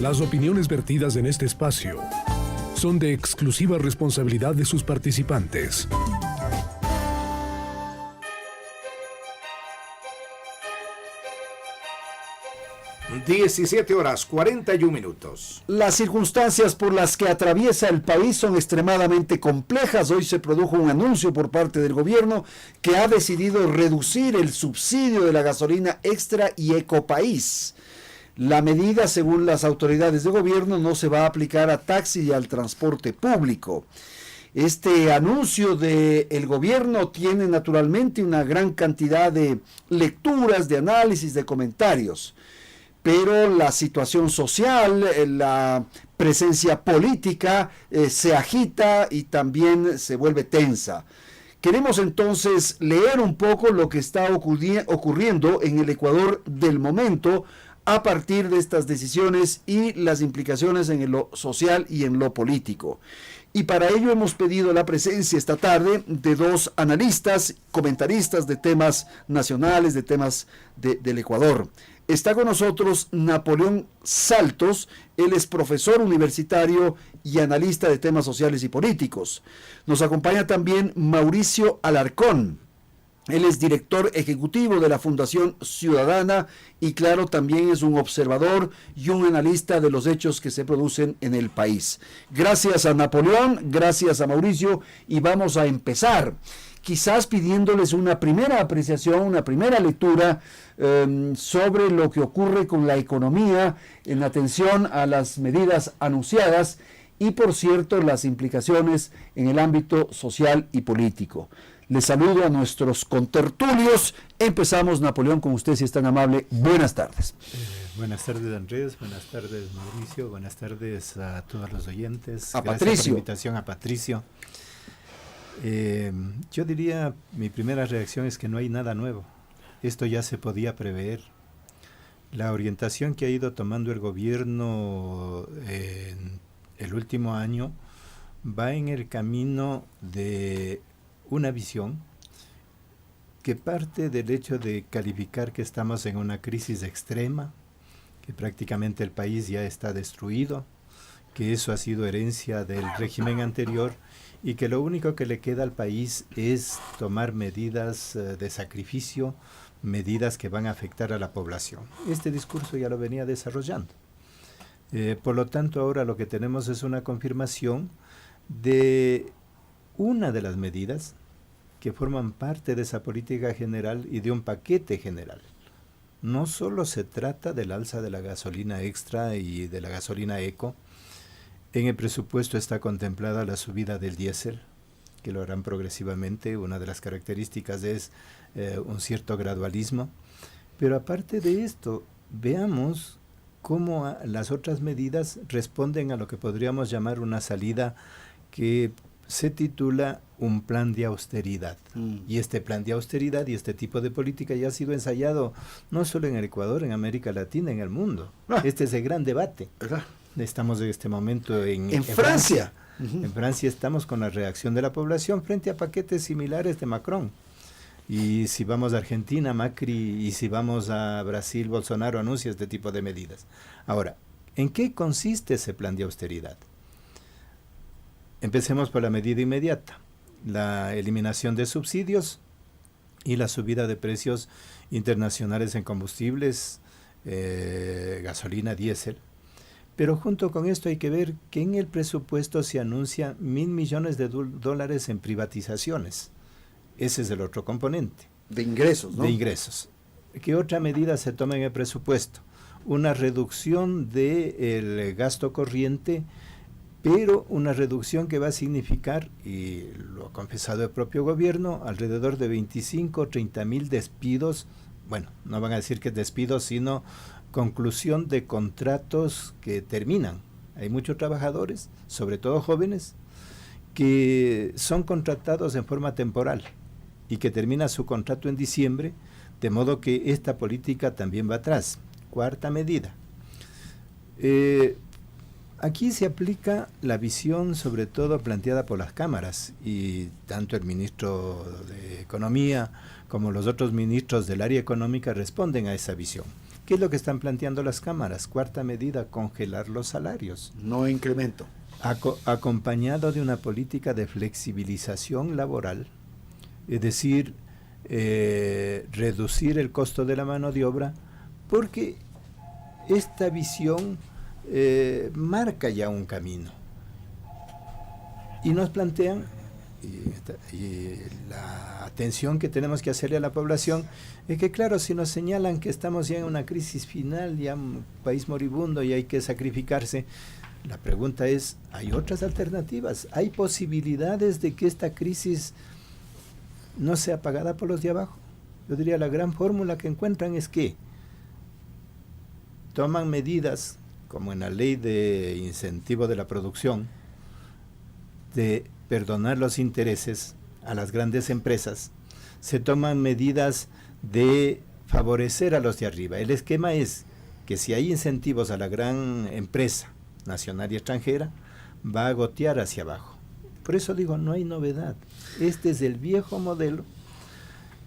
Las opiniones vertidas en este espacio son de exclusiva responsabilidad de sus participantes. (17:41). Las circunstancias por las que atraviesa el país son extremadamente complejas. Hoy se produjo un anuncio por parte del gobierno que ha decidido reducir el subsidio de la gasolina extra y Ecopaís. La medida, según las autoridades de gobierno, no se va a aplicar a taxi y al transporte público. Este anuncio del gobierno tiene naturalmente una gran cantidad de lecturas, de análisis, de comentarios. Pero la situación social, la presencia política se agita y también se vuelve tensa. Queremos entonces leer un poco lo que está ocurriendo en el Ecuador del momento a partir de estas decisiones y las implicaciones en lo social y en lo político. Y para ello hemos pedido la presencia esta tarde de dos analistas, comentaristas de temas nacionales, de temas del Ecuador. Está con nosotros Napoleón Saltos, él es profesor universitario y analista de temas sociales y políticos. Nos acompaña también Mauricio Alarcón, él es director ejecutivo de la Fundación Ciudadana y claro, también es un observador y un analista de los hechos que se producen en el país. Gracias a Napoleón, gracias a Mauricio y vamos a empezar. Quizás pidiéndoles una primera apreciación, una primera lectura sobre lo que ocurre con la economía en atención a las medidas anunciadas y, por cierto, las implicaciones en el ámbito social y político. Les saludo a nuestros contertulios. Empezamos, Napoleón, con usted, si es tan amable. Buenas tardes. Buenas tardes, Andrés. Buenas tardes, Mauricio. Buenas tardes a todos los oyentes. A Gracias Patricio. por la invitación a Patricio. Yo diría, mi primera reacción es que no hay nada nuevo. Esto ya se podía prever. La orientación que ha ido tomando el gobierno en el último año va en el camino de una visión que parte del hecho de calificar que estamos en una crisis extrema, que prácticamente el país ya está destruido, que eso ha sido herencia del régimen anterior y que lo único que le queda al país es tomar medidas de sacrificio, medidas que van a afectar a la población. Este discurso ya lo venía desarrollando. Por lo tanto, ahora lo que tenemos es una confirmación de una de las medidas que forman parte de esa política general y de un paquete general. No solo se trata del alza de la gasolina extra y de la gasolina eco. En el presupuesto está contemplada la subida del diésel, que lo harán progresivamente. Una de las características es un cierto gradualismo. Pero aparte de esto, veamos cómo las otras medidas responden a lo que podríamos llamar una salida que se titula un plan de austeridad. Y este plan de austeridad y este tipo de política ya ha sido ensayado no solo en el Ecuador, en América Latina, en el mundo. Este es el gran debate. Estamos en este momento en Francia. En Francia estamos con la reacción de la población frente a paquetes similares de Macron. Y si vamos a Argentina, Macri, y si vamos a Brasil, Bolsonaro anuncia este tipo de medidas. Ahora, ¿en qué consiste ese plan de austeridad? Empecemos por la medida inmediata, la eliminación de subsidios y la subida de precios internacionales en combustibles, gasolina, diésel. Pero junto con esto hay que ver que en el presupuesto se anuncia 1.000 millones de dólares en privatizaciones. Ese es el otro componente. De ingresos, ¿no? De ingresos. ¿Qué otra medida se toma en el presupuesto? Una reducción del gasto corriente, pero una reducción que va a significar, y lo ha confesado el propio gobierno, alrededor de 25 o 30 mil despidos. Bueno, no van a decir que despidos, sino conclusión de contratos que terminan. Hay muchos trabajadores, sobre todo jóvenes, que son contratados en forma temporal y que termina su contrato en diciembre, de modo que esta política también va atrás. Cuarta medida. Aquí se aplica la visión sobre todo planteada por las cámaras y tanto el ministro de Economía como los otros ministros del área económica responden a esa visión, ¿Qué es lo que están planteando las cámaras? Cuarta medida, congelar los salarios. No incremento. Acompañado de una política de flexibilización laboral, es decir, reducir el costo de la mano de obra, porque esta visión marca ya un camino. Y nos plantean, y la atención que tenemos que hacerle a la población, es que claro, si nos señalan que estamos ya en una crisis final, ya un país moribundo y hay que sacrificarse, la pregunta es, ¿hay otras alternativas? ¿Hay posibilidades de que esta crisis no sea pagada por los de abajo? Yo diría, la gran fórmula que encuentran es que toman medidas, como en la ley de incentivo de la producción, de perdonar los intereses a las grandes empresas, se toman medidas de favorecer a los de arriba. El esquema es que si hay incentivos a la gran empresa nacional y extranjera, va a gotear hacia abajo. Por eso digo, no hay novedad. Este es el viejo modelo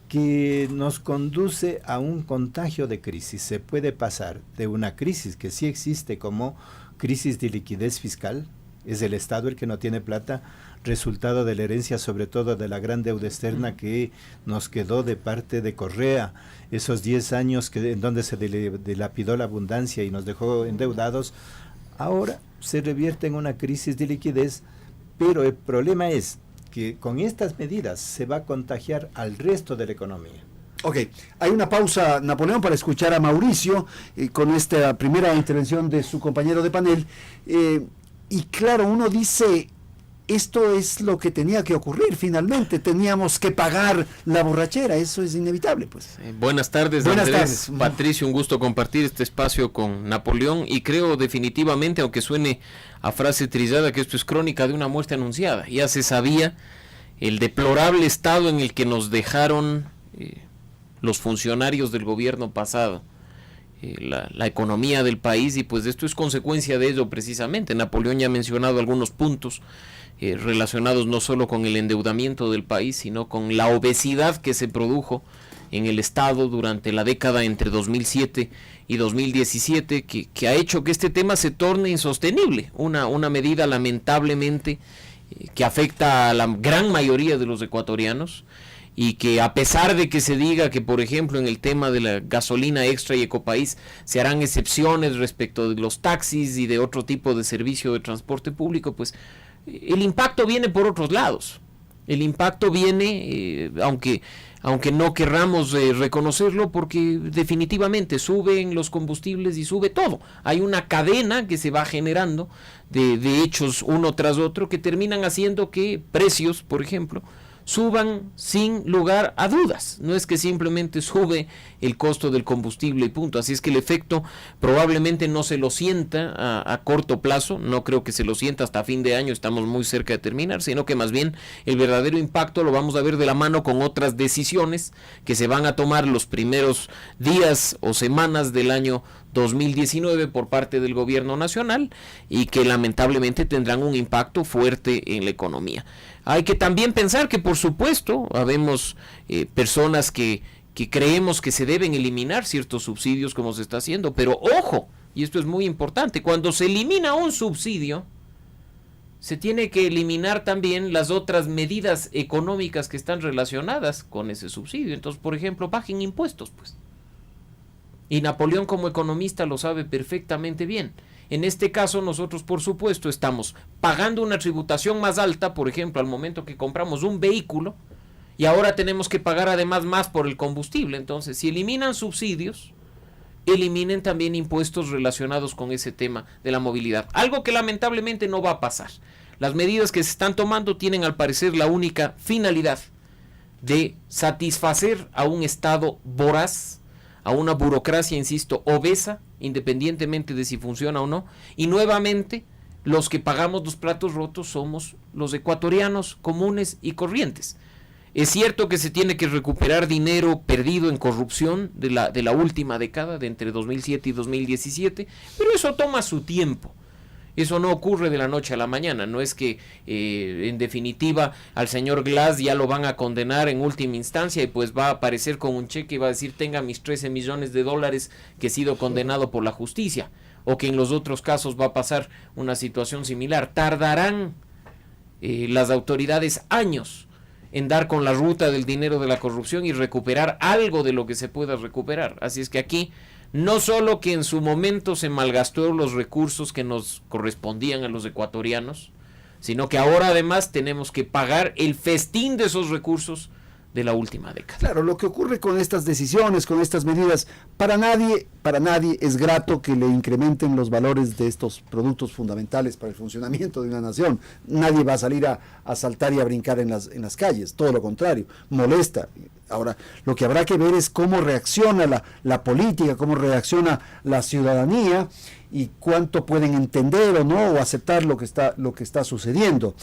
que nos conduce a un contagio de crisis. Se puede pasar de una crisis que sí existe como crisis de liquidez fiscal, es el Estado el que no tiene plata, resultado de la herencia sobre todo de la gran deuda externa que nos quedó de parte de Correa, esos 10 años en donde se dilapidó la abundancia y nos dejó endeudados. Ahora se revierte en una crisis de liquidez, pero el problema es que con estas medidas se va a contagiar al resto de la economía. Ok, hay una pausa, Napoleón, para escuchar a Mauricio con esta primera intervención de su compañero de panel. Y claro, uno dice, esto es lo que tenía que ocurrir finalmente, teníamos que pagar la borrachera, eso es inevitable, pues. Buenas tardes, Buenas Andrés. tardes. Patricio, un gusto compartir este espacio con Napoleón, y creo definitivamente, aunque suene a frase trillada, que esto es crónica de una muerte anunciada. Ya se sabía el deplorable estado en el que nos dejaron los funcionarios del gobierno pasado, la economía del país, y pues esto es consecuencia de ello precisamente. Napoleón ya ha mencionado algunos puntos relacionados no solo con el endeudamiento del país, sino con la obesidad que se produjo en el Estado durante la década entre 2007 y 2017, que ha hecho que este tema se torne insostenible, una medida lamentablemente que afecta a la gran mayoría de los ecuatorianos, y que a pesar de que se diga que, por ejemplo, en el tema de la gasolina extra y Ecopaís se harán excepciones respecto de los taxis y de otro tipo de servicio de transporte público, pues el impacto viene por otros lados. El impacto viene, aunque no querramos reconocerlo, porque definitivamente suben los combustibles y sube todo. Hay una cadena que se va generando de hechos uno tras otro que terminan haciendo que precios, por ejemplo, suban sin lugar a dudas. No es que simplemente sube el costo del combustible y punto. Así es que el efecto probablemente no se lo sienta a corto plazo, no creo que se lo sienta hasta fin de año, estamos muy cerca de terminar, sino que más bien el verdadero impacto lo vamos a ver de la mano con otras decisiones que se van a tomar los primeros días o semanas del año 2019 por parte del gobierno nacional, y que lamentablemente tendrán un impacto fuerte en la economía. Hay que también pensar que, por supuesto, habemos personas que creemos que se deben eliminar ciertos subsidios como se está haciendo, pero ojo, y esto es muy importante, cuando se elimina un subsidio, se tiene que eliminar también las otras medidas económicas que están relacionadas con ese subsidio. Entonces, por ejemplo, bajen impuestos, pues. Y Napoleón, como economista, lo sabe perfectamente bien. En este caso, nosotros, por supuesto, estamos pagando una tributación más alta, por ejemplo, al momento que compramos un vehículo, y ahora tenemos que pagar además más por el combustible. Entonces, si eliminan subsidios, eliminen también impuestos relacionados con ese tema de la movilidad. Algo que lamentablemente no va a pasar. Las medidas que se están tomando tienen, al parecer, la única finalidad de satisfacer a un Estado voraz, a una burocracia, insisto, obesa, independientemente de si funciona o no, y nuevamente los que pagamos los platos rotos somos los ecuatorianos comunes y corrientes. Es cierto que se tiene que recuperar dinero perdido en corrupción de la última década, de entre 2007 y 2017, pero eso toma su tiempo. Eso no ocurre de la noche a la mañana, no es que en definitiva al señor Glass ya lo van a condenar en última instancia y pues va a aparecer con un cheque y va a decir tenga mis 13 millones de dólares que he sido condenado por la justicia, o que en los otros casos va a pasar una situación similar. Tardarán las autoridades años en dar con la ruta del dinero de la corrupción y recuperar algo de lo que se pueda recuperar. Así es que aquí no solo que en su momento se malgastó los recursos que nos correspondían a los ecuatorianos, sino que ahora además tenemos que pagar el festín de esos recursos de la última década. Claro, lo que ocurre con estas decisiones, con estas medidas, para nadie es grato que le incrementen los valores de estos productos fundamentales para el funcionamiento de una nación. Nadie va a salir a saltar y a brincar en las calles, todo lo contrario, molesta. Ahora, lo que habrá que ver es cómo reacciona la política, cómo reacciona la ciudadanía y cuánto pueden entender o no, o aceptar lo que está sucediendo.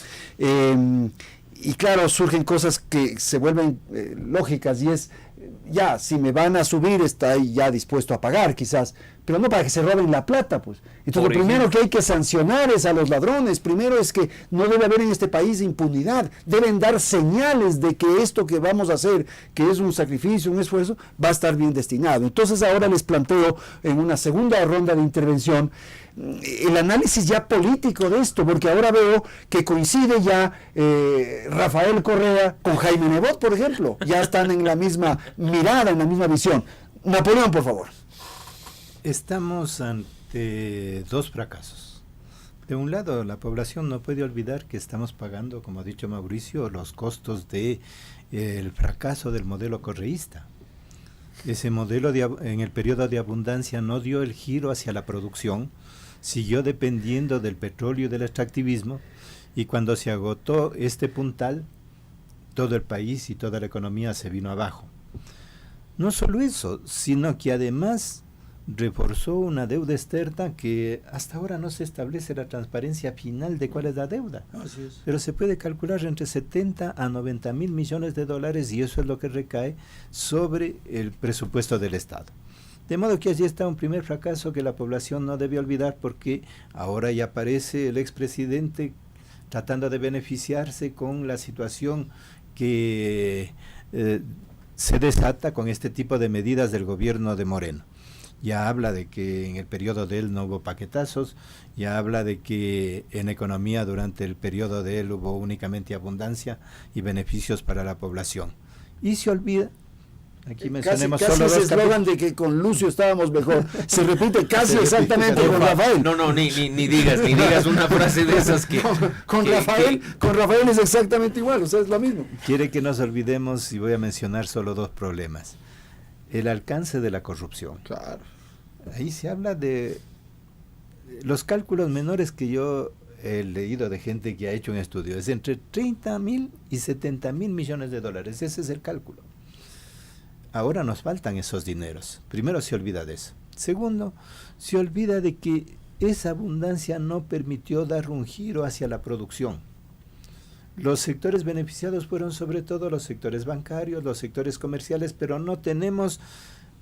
Y claro, surgen cosas que se vuelven lógicas y es, ya, si me van a subir, está ahí ya dispuesto a pagar quizás, pero no para que se roben la plata, pues. Entonces lo primero que hay que sancionar es a los ladrones. Primero es que no debe haber en este país impunidad. Deben dar señales de que esto que vamos a hacer, que es un sacrificio, un esfuerzo, va a estar bien destinado. Entonces ahora les planteo en una segunda ronda de intervención el análisis ya político de esto, porque ahora veo que coincide ya Rafael Correa con Jaime Nebot, por ejemplo. Ya están en la misma mirada, en la misma visión. Napoleón, por favor. Estamos ante dos fracasos. De un lado, la población no puede olvidar que estamos pagando, como ha dicho Mauricio, los costos de el fracaso del modelo correísta. Ese modelo en el periodo de abundancia no dio el giro hacia la producción, siguió dependiendo del petróleo y del extractivismo, y cuando se agotó este puntal, todo el país y toda la economía se vino abajo. No solo eso, sino que además reforzó una deuda externa que hasta ahora no se establece la transparencia final de cuál es la deuda. Así es. Pero se puede calcular entre 70 a 90 mil millones de dólares y eso es lo que recae sobre el presupuesto del Estado. De modo que allí está un primer fracaso que la población no debe olvidar, porque ahora ya aparece el expresidente tratando de beneficiarse con la situación que se desata con este tipo de medidas del gobierno de Moreno. Ya habla de que en el periodo de él no hubo paquetazos, ya habla de que en economía durante el periodo de él hubo únicamente abundancia y beneficios para la población. Y se olvida, aquí mencionemos casi solo ese dos eslogan de que con Lucio estábamos mejor, se repite casi exactamente con Rafael. No, ni digas una frase de esas que... Con Rafael es exactamente igual, o sea, es lo mismo. Quiere que nos olvidemos, y voy a mencionar solo dos problemas. El alcance de la corrupción. Claro. Ahí se habla de los cálculos menores que yo he leído de gente que ha hecho un estudio. Es entre 30.000 y 70.000 millones de dólares. Ese es el cálculo. Ahora nos faltan esos dineros. Primero se olvida de eso. Segundo, se olvida de que esa abundancia no permitió dar un giro hacia la producción. Los sectores beneficiados fueron sobre todo los sectores bancarios, los sectores comerciales, pero no tenemos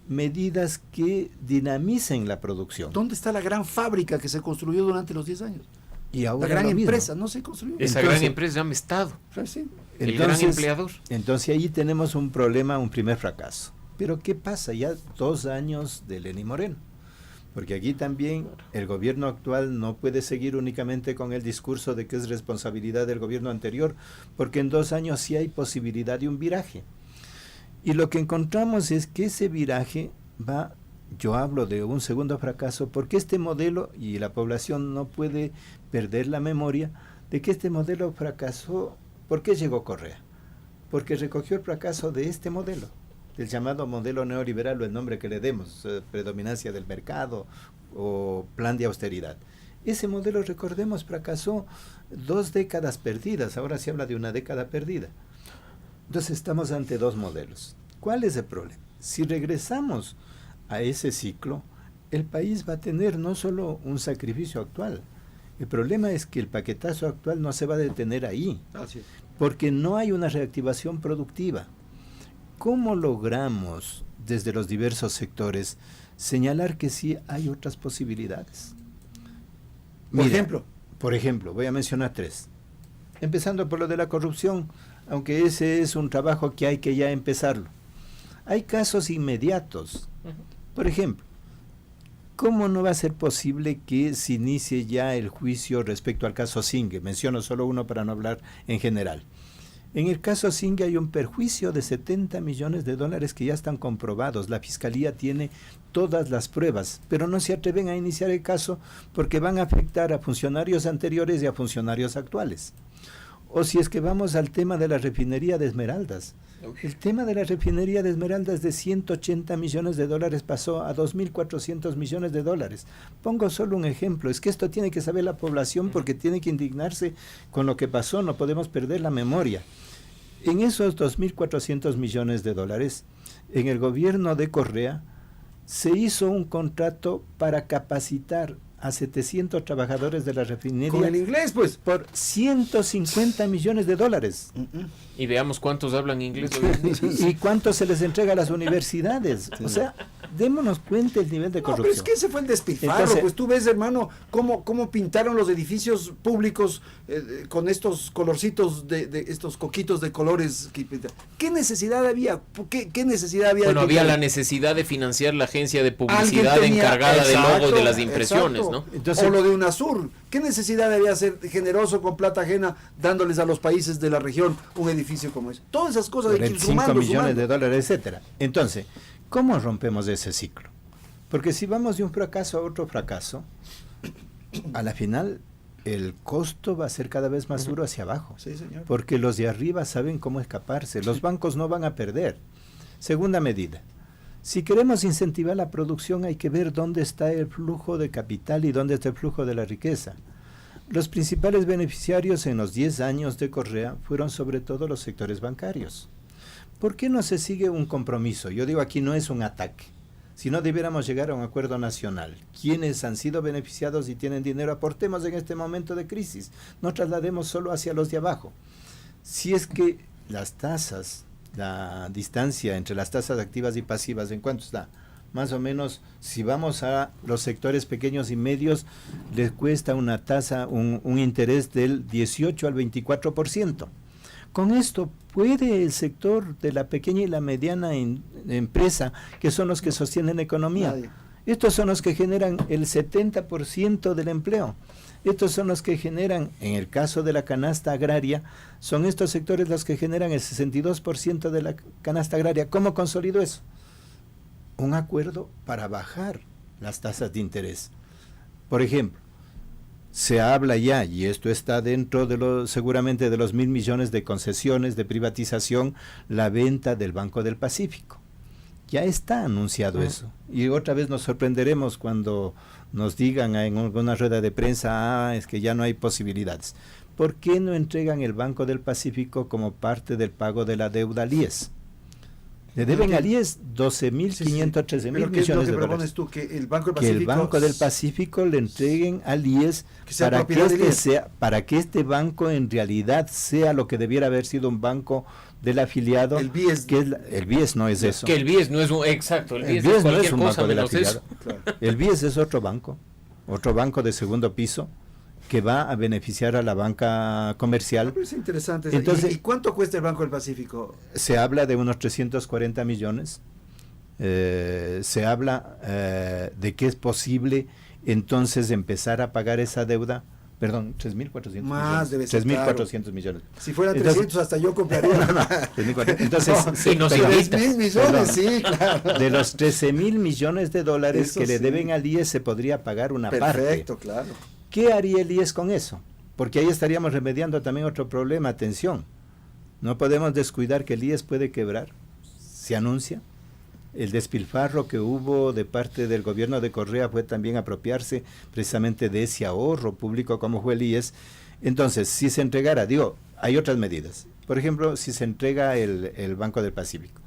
medidas que dinamicen la producción. ¿Dónde está la gran fábrica que se construyó durante los 10 años? Y ahora La gran lo mismo. empresa no se construyó. Esa gran empresa se llama Estado, Sí. el gran empleador. Entonces ahí tenemos un problema, un primer fracaso. Pero ¿qué pasa? Ya 2 años de Lenín Moreno. Porque aquí también el gobierno actual no puede seguir únicamente con el discurso de que es responsabilidad del gobierno anterior, porque en 2 años sí hay posibilidad de un viraje. Y lo que encontramos es que ese viraje va, yo hablo de un segundo fracaso, porque este modelo, y la población no puede perder la memoria, de que este modelo fracasó. ¿Por qué llegó Correa? Porque recogió el fracaso de este modelo, del llamado modelo neoliberal, o el nombre que le demos, predominancia del mercado o plan de austeridad. Ese modelo, recordemos, fracasó 2 décadas perdidas, ahora se habla de una década perdida. Entonces estamos ante 2 modelos. ¿Cuál es el problema? Si regresamos a ese ciclo, el país va a tener no solo un sacrificio actual, el problema es que el paquetazo actual no se va a detener ahí, porque no hay una reactivación productiva. ¿Cómo logramos, desde los diversos sectores, señalar que sí hay otras posibilidades? Por ejemplo, voy a mencionar 3. Empezando por lo de la corrupción, aunque ese es un trabajo que hay que ya empezarlo. Hay casos inmediatos. Por ejemplo, ¿cómo no va a ser posible que se inicie ya el juicio respecto al caso Singue? Menciono solo uno para no hablar en general. En el caso Singue hay un perjuicio de 70 millones de dólares que ya están comprobados. La Fiscalía tiene todas las pruebas, pero no se atreven a iniciar el caso porque van a afectar a funcionarios anteriores y a funcionarios actuales. O si es que vamos al tema de la refinería de Esmeraldas. El tema de la refinería de Esmeraldas de 180 millones de dólares pasó a 2.400 millones de dólares. Pongo solo un ejemplo. Es que esto tiene que saber la población porque tiene que indignarse con lo que pasó. No podemos perder la memoria. En esos 2.400 millones de dólares, en el gobierno de Correa, se hizo un contrato para capacitar a 700 trabajadores de la refinería. Con el inglés, pues. Por 150 millones de dólares. Y veamos cuántos hablan inglés. ¿Y cuánto se les entrega a las universidades? O sea, démonos cuenta el nivel de corrupción. Pero es que ese fue el despilfarro. Entonces, pues tú ves, hermano, cómo pintaron los edificios públicos con estos colorcitos, de estos coquitos de colores. ¿Qué necesidad había? ¿Qué necesidad había? Bueno, había la necesidad de financiar la agencia de publicidad encargada del logo de las impresiones, ¿no? Entonces, o lo de UNASUR. ¿Qué necesidad había ser generoso con plata ajena dándoles a los países de la región un edificio como ese? Todas esas cosas hay que ir 5 millones de dólares, etcétera. Entonces, ¿cómo rompemos ese ciclo? Porque si vamos de un fracaso a otro fracaso, a la final el costo va a ser cada vez más duro hacia abajo. Sí, señor. Porque los de arriba saben cómo escaparse. Los bancos no van a perder. Segunda medida. Si queremos incentivar la producción, hay que ver dónde está el flujo de capital y dónde está el flujo de la riqueza. Los principales beneficiarios en los 10 años de Correa fueron sobre todo los sectores bancarios. ¿Por qué no se sigue un compromiso? Yo digo, aquí no es un ataque. Si no debiéramos llegar a un acuerdo nacional, quienes han sido beneficiados y tienen dinero, aportemos en este momento de crisis. No traslademos solo hacia los de abajo. Si es que las tasas, la distancia entre las tasas activas y pasivas, ¿en cuánto está? Más o menos, si vamos a los sectores pequeños y medios, les cuesta una tasa, un interés del 18 al 24%. Con esto, ¿puede el sector de la pequeña y la mediana empresa, que son los que sostienen la economía? Nadie. Estos son los que generan el 70% del empleo. Estos son los que generan, en el caso de la canasta agraria, son estos sectores los que generan el 62% de la canasta agraria. ¿Cómo consolido eso? Un acuerdo para bajar las tasas de interés. Por ejemplo, se habla ya, y esto está dentro de seguramente de los 1.000 millones de concesiones de privatización, la venta del Banco del Pacífico. Ya está anunciado eso. Y otra vez nos sorprenderemos cuando nos digan en alguna rueda de prensa, es que ya no hay posibilidades. ¿Por qué no entregan el Banco del Pacífico como parte del pago de la deuda al IES? Le deben al IES 12.500, 13.000 millones de dólares. ¿Qué es lo que propones tú? Que el Banco del Pacífico, que el Banco del Pacífico le entreguen al IES para que este banco en realidad sea lo que debiera haber sido un banco del afiliado. El BIES. El BIES no es eso. Que el BIES no es un... Exacto, el BIES no es un banco del menos afiliado. Claro. El BIES es otro banco de segundo piso que va a beneficiar a la banca comercial. Es interesante. Entonces, ¿Y cuánto cuesta el Banco del Pacífico? Se habla de unos 340 millones. Se habla de que es posible entonces empezar a pagar esa deuda. Perdón, 3.400 más millones. Debe ser 3.400 millones. Si fueran 300 hasta yo compraría. Entonces, sí, no, 3.000 millones, sí, claro. De los 13.000 millones de dólares Eso que le sí. deben al IES se podría pagar una parte. Perfecto, claro. ¿Qué haría el IES con eso? Porque ahí estaríamos remediando también otro problema. Atención, no podemos descuidar que el IES puede quebrar. Se anuncia. El despilfarro que hubo de parte del gobierno de Correa fue también apropiarse precisamente de ese ahorro público como fue el IES. Entonces, si se entregara, hay otras medidas. Por ejemplo, si se entrega el Banco del Pacífico.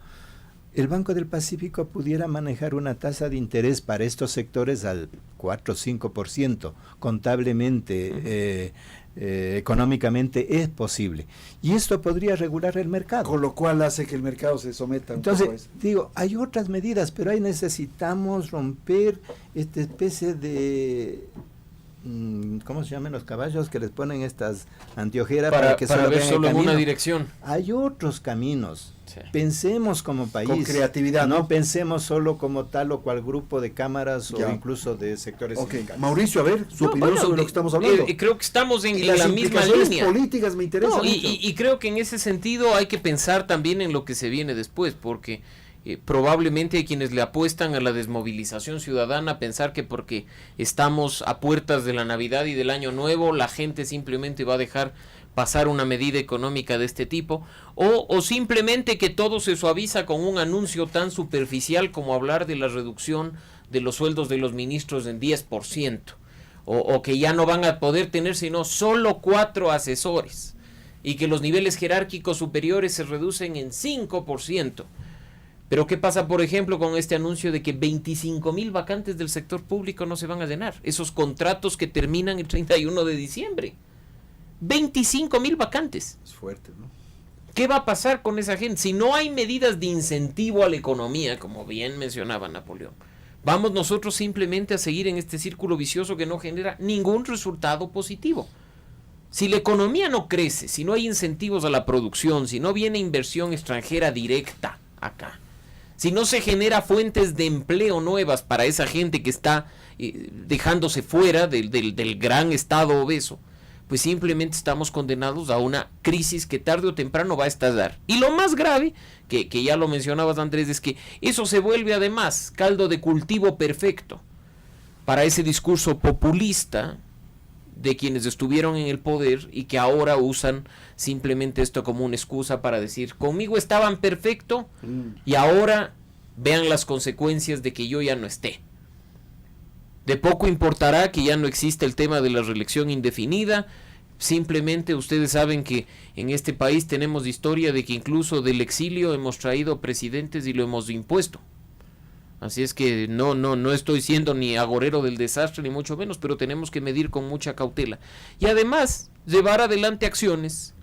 El Banco del Pacífico pudiera manejar una tasa de interés para estos sectores al 4 o 5%. Contablemente, económicamente es posible. Y esto podría regular el mercado. Con lo cual hace que el mercado se someta un poco a Entonces, eso. hay otras medidas, pero ahí necesitamos romper esta especie de ¿cómo se llaman los caballos que les ponen estas anteojeras para que para ver vean el solo en una camino? dirección. Hay otros caminos. Sí. Pensemos como país. Con creatividad, No ¿no? pensemos solo como tal o cual grupo de cámaras Ya. o incluso de sectores Ok, sindicales. Mauricio, a ver, su No, opinión bueno, sobre lo que estamos hablando. creo que estamos en Y la las misma implicaciones línea. políticas me interesan No, mucho. y creo que en ese sentido hay que pensar también en lo que se viene después, porque probablemente hay quienes le apuestan a la desmovilización ciudadana, pensar que porque estamos a puertas de la Navidad y del Año Nuevo, la gente simplemente va a dejar pasar una medida económica de este tipo, o simplemente que todo se suaviza con un anuncio tan superficial como hablar de la reducción de los sueldos de los ministros en 10%, o que ya no van a poder tener sino solo 4 asesores, y que los niveles jerárquicos superiores se reducen en 5%. Pero ¿qué pasa, por ejemplo, con este anuncio de que 25,000 vacantes del sector público no se van a llenar? Esos contratos que terminan el 31 de diciembre. 25,000 vacantes. Es fuerte, ¿no? ¿Qué va a pasar con esa gente? Si no hay medidas de incentivo a la economía, como bien mencionaba Napoleón, vamos nosotros simplemente a seguir en este círculo vicioso que no genera ningún resultado positivo. Si la economía no crece, si no hay incentivos a la producción, si no viene inversión extranjera directa acá, si no se genera fuentes de empleo nuevas para esa gente que está dejándose fuera del gran estado obeso, pues simplemente estamos condenados a una crisis que tarde o temprano va a estallar. Y lo más grave, que ya lo mencionabas, Andrés, es que eso se vuelve además caldo de cultivo perfecto para ese discurso populista de quienes estuvieron en el poder y que ahora usan simplemente esto como una excusa para decir, conmigo estaban perfecto y ahora vean las consecuencias de que yo ya no esté. De poco importará que ya no existe el tema de la reelección indefinida, simplemente ustedes saben que en este país tenemos historia de que incluso del exilio hemos traído presidentes y lo hemos impuesto. Así es que no estoy siendo ni agorero del desastre, ni mucho menos, pero tenemos que medir con mucha cautela. Y además, llevar adelante acciones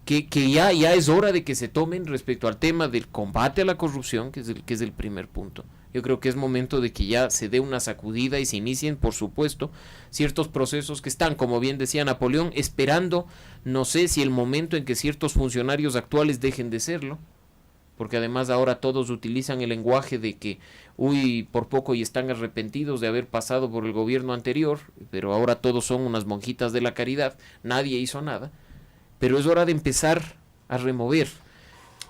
que ya es hora de que se tomen respecto al tema del combate a la corrupción, que es el primer punto. Yo creo que es momento de que ya se dé una sacudida y se inicien, por supuesto, ciertos procesos que están, como bien decía Napoleón, esperando, no sé si el momento en que ciertos funcionarios actuales dejen de serlo, porque además ahora todos utilizan el lenguaje de que, por poco y están arrepentidos de haber pasado por el gobierno anterior, pero ahora todos son unas monjitas de la caridad, nadie hizo nada, pero es hora de empezar a remover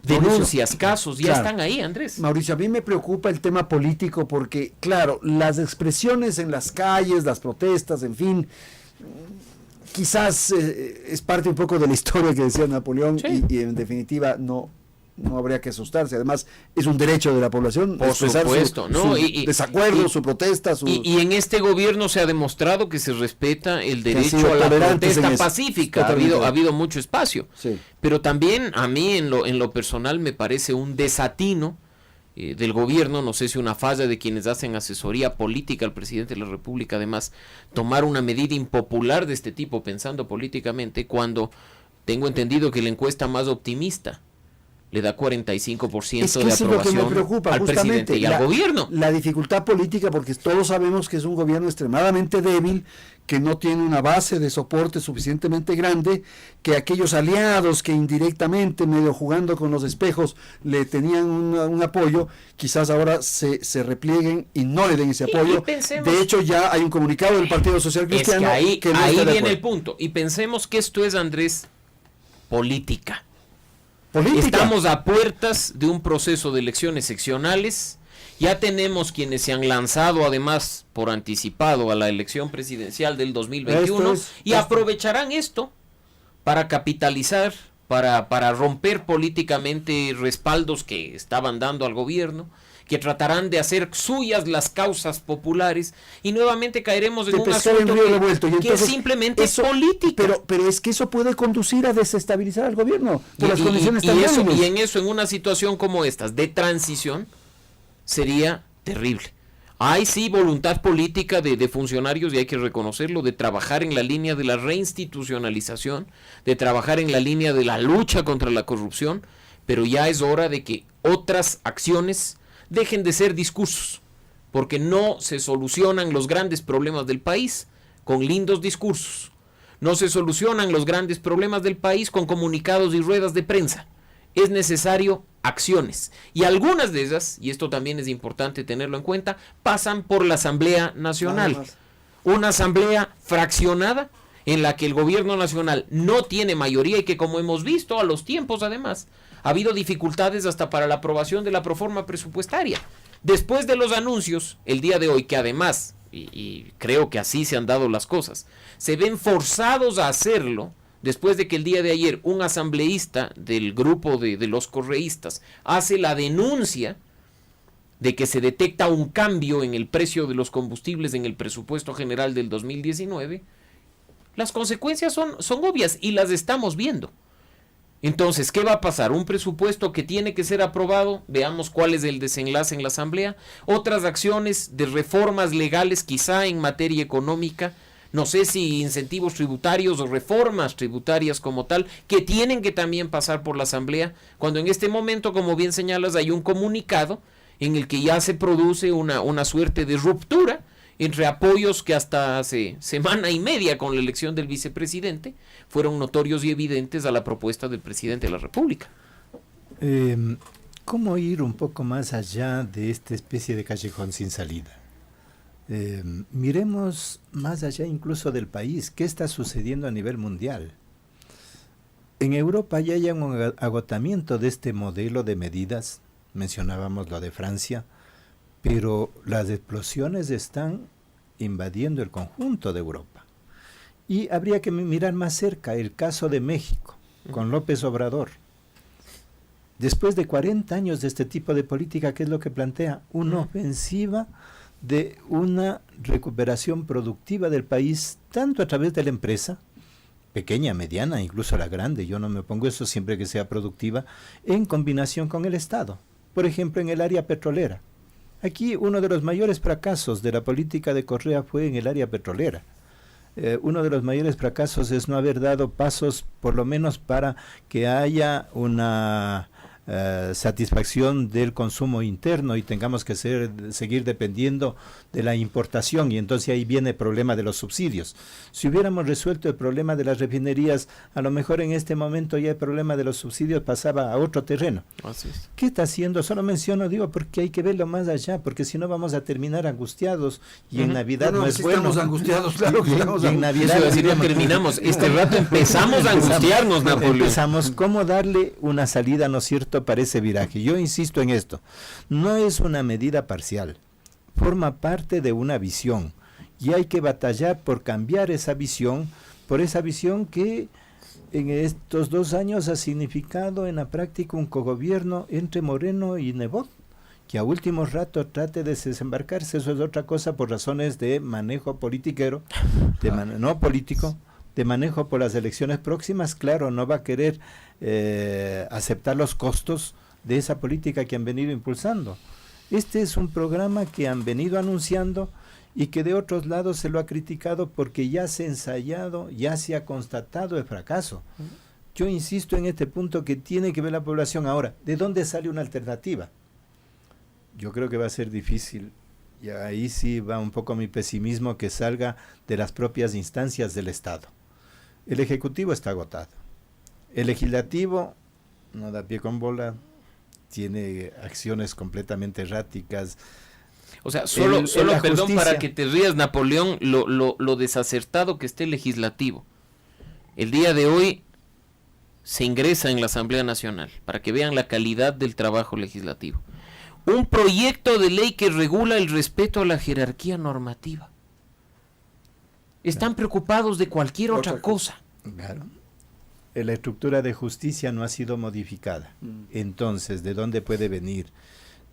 denuncias, casos, ya claro, están ahí, Andrés. Mauricio, a mí me preocupa el tema político porque, claro, las expresiones en las calles, las protestas, en fin, quizás es parte un poco de la historia que decía Napoleón, sí, y en definitiva no habría que asustarse. Además, es un derecho de la población por expresar supuesto, su desacuerdo, su protesta. Y en este gobierno se ha demostrado que se respeta el han derecho sido a la tolerantes protesta en eso. pacífica. Totalmente. Ha habido mucho espacio. Sí. Pero también a mí en lo personal me parece un desatino del gobierno, no sé si una falla de quienes hacen asesoría política al presidente de la República, además, tomar una medida impopular de este tipo pensando políticamente, cuando tengo entendido que la encuesta más optimista le da 45% Es que de eso es lo que me aprobación preocupa, al presidente justamente, y al gobierno. La dificultad política, porque todos sabemos que es un gobierno extremadamente débil, que no tiene una base de soporte suficientemente grande, que aquellos aliados que indirectamente, medio jugando con los espejos, le tenían un apoyo, quizás ahora se replieguen y no le den ese apoyo. De hecho, ya hay un comunicado del Partido Social Cristiano que no ahí está de viene acuerdo. el punto. Y pensemos que esto es, Andrés, política. Política. Estamos a puertas de un proceso de elecciones seccionales. Ya tenemos quienes se han lanzado además por anticipado a la elección presidencial del 2021 y aprovecharán esto para capitalizar, para romper políticamente respaldos que estaban dando al gobierno, que tratarán de hacer suyas las causas populares y nuevamente caeremos en un asunto que simplemente es política. Pero es que eso puede conducir a desestabilizar al gobierno por las condiciones tan débiles. Y en eso, en una situación como estas de transición, sería terrible. Hay sí voluntad política de funcionarios, y hay que reconocerlo, de trabajar en la línea de la reinstitucionalización, de trabajar en la línea de la lucha contra la corrupción, pero ya es hora de que otras acciones dejen de ser discursos, porque no se solucionan los grandes problemas del país con lindos discursos. No se solucionan los grandes problemas del país con comunicados y ruedas de prensa. Es necesario acciones. Y algunas de esas, y esto también es importante tenerlo en cuenta, pasan por la Asamblea Nacional. Una asamblea fraccionada en la que el gobierno nacional no tiene mayoría y que, como hemos visto a los tiempos además, ha habido dificultades hasta para la aprobación de la proforma presupuestaria. Después de los anuncios, el día de hoy, que además, y creo que así se han dado las cosas, se ven forzados a hacerlo, después de que el día de ayer un asambleísta del grupo de los correístas hace la denuncia de que se detecta un cambio en el precio de los combustibles en el presupuesto general del 2019, las consecuencias son obvias y las estamos viendo. Entonces, ¿qué va a pasar? Un presupuesto que tiene que ser aprobado, veamos cuál es el desenlace en la Asamblea, otras acciones de reformas legales quizá en materia económica, no sé si incentivos tributarios o reformas tributarias como tal, que tienen que también pasar por la Asamblea, cuando en este momento, como bien señalas, hay un comunicado en el que ya se produce una suerte de ruptura entre apoyos que hasta hace semana y media con la elección del vicepresidente fueron notorios y evidentes a la propuesta del presidente de la República. ¿Cómo ir un poco más allá de esta especie de callejón sin salida? Miremos más allá incluso del país. ¿Qué está sucediendo a nivel mundial? En Europa ya hay un agotamiento de este modelo de medidas. Mencionábamos lo de Francia, pero las explosiones están invadiendo el conjunto de Europa. Y habría que mirar más cerca el caso de México, con López Obrador. Después de 40 años de este tipo de política, ¿qué es lo que plantea? Una ofensiva de una recuperación productiva del país, tanto a través de la empresa, pequeña, mediana, incluso la grande, yo no me opongo a eso siempre que sea productiva, en combinación con el Estado. Por ejemplo, en el área petrolera. Aquí uno de los mayores fracasos de la política de Correa fue en el área petrolera. Uno de los mayores fracasos es no haber dado pasos, por lo menos para que haya una satisfacción del consumo interno y tengamos que seguir dependiendo de la importación, y entonces ahí viene el problema de los subsidios. Si hubiéramos resuelto el problema de las refinerías, a lo mejor en este momento ya el problema de los subsidios pasaba a otro terreno. Así es. ¿Qué está haciendo? Solo menciono, digo, porque hay que verlo más allá, porque si no vamos a terminar angustiados y en Navidad no es bueno. Estamos angustiados, claro que estamos en Navidad terminamos. Este rato empezamos a angustiarnos, Napoleón. Empezamos cómo darle una salida, ¿no es cierto?, para ese viraje. Yo insisto en esto, no es una medida parcial, forma parte de una visión y hay que batallar por cambiar esa visión, por esa visión que en estos 2 años ha significado en la práctica un cogobierno entre Moreno y Nebot, que a último rato trate de desembarcarse. Eso es otra cosa por razones de manejo politiquero, no político, de manejo por las elecciones próximas. Claro, no va a querer aceptar los costos de esa política que han venido impulsando. Este es un programa que han venido anunciando y que de otros lados se lo ha criticado porque ya se ha ensayado, ya se ha constatado el fracaso. Yo insisto en este punto que tiene que ver la población. Ahora, ¿de dónde sale una alternativa? Yo creo que va a ser difícil, y ahí sí va un poco mi pesimismo, que salga de las propias instancias del Estado. El Ejecutivo está agotado. El Legislativo no da pie con bola, tiene acciones completamente erráticas. O sea, solo perdón, justicia, para que te rías, Napoleón, lo desacertado que esté el legislativo. El día de hoy se ingresa en la Asamblea Nacional, para que vean la calidad del trabajo legislativo. Un proyecto de ley que regula el respeto a la jerarquía normativa. Están preocupados de cualquier otra cosa. Claro. La estructura de justicia no ha sido modificada. Entonces, ¿de dónde puede venir?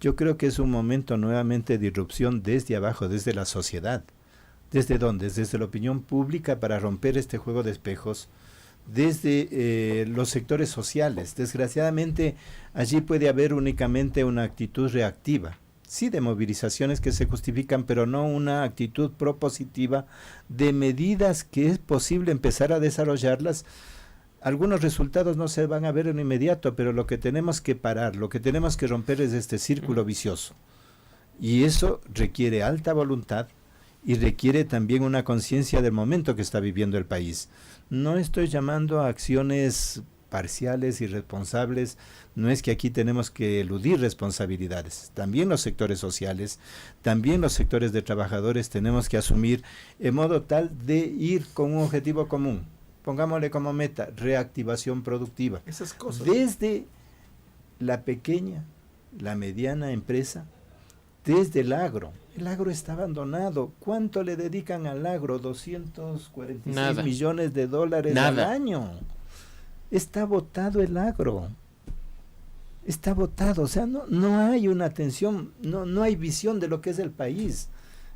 Yo creo que es un momento nuevamente de irrupción desde abajo, desde la sociedad. ¿Desde dónde? Desde la opinión pública, para romper este juego de espejos, desde los sectores sociales. Desgraciadamente, allí puede haber únicamente una actitud reactiva. Sí, de movilizaciones que se justifican, pero no una actitud propositiva de medidas que es posible empezar a desarrollarlas. Algunos resultados no se van a ver en inmediato, pero lo que tenemos que parar, lo que tenemos que romper es este círculo vicioso. Y eso requiere alta voluntad y requiere también una conciencia del momento que está viviendo el país. No estoy llamando a acciones parciales, irresponsables, no es que aquí tenemos que eludir responsabilidades, también los sectores sociales, también los sectores de trabajadores tenemos que asumir en modo tal de ir con un objetivo común, pongámosle como meta, reactivación productiva. Esas cosas. Desde la pequeña, la mediana empresa, desde el agro está abandonado. ¿Cuánto le dedican al agro? 246 Nada. millones de dólares Nada. al año. Está botado el agro. Está botado. O sea, no hay una atención, no hay visión de lo que es el país.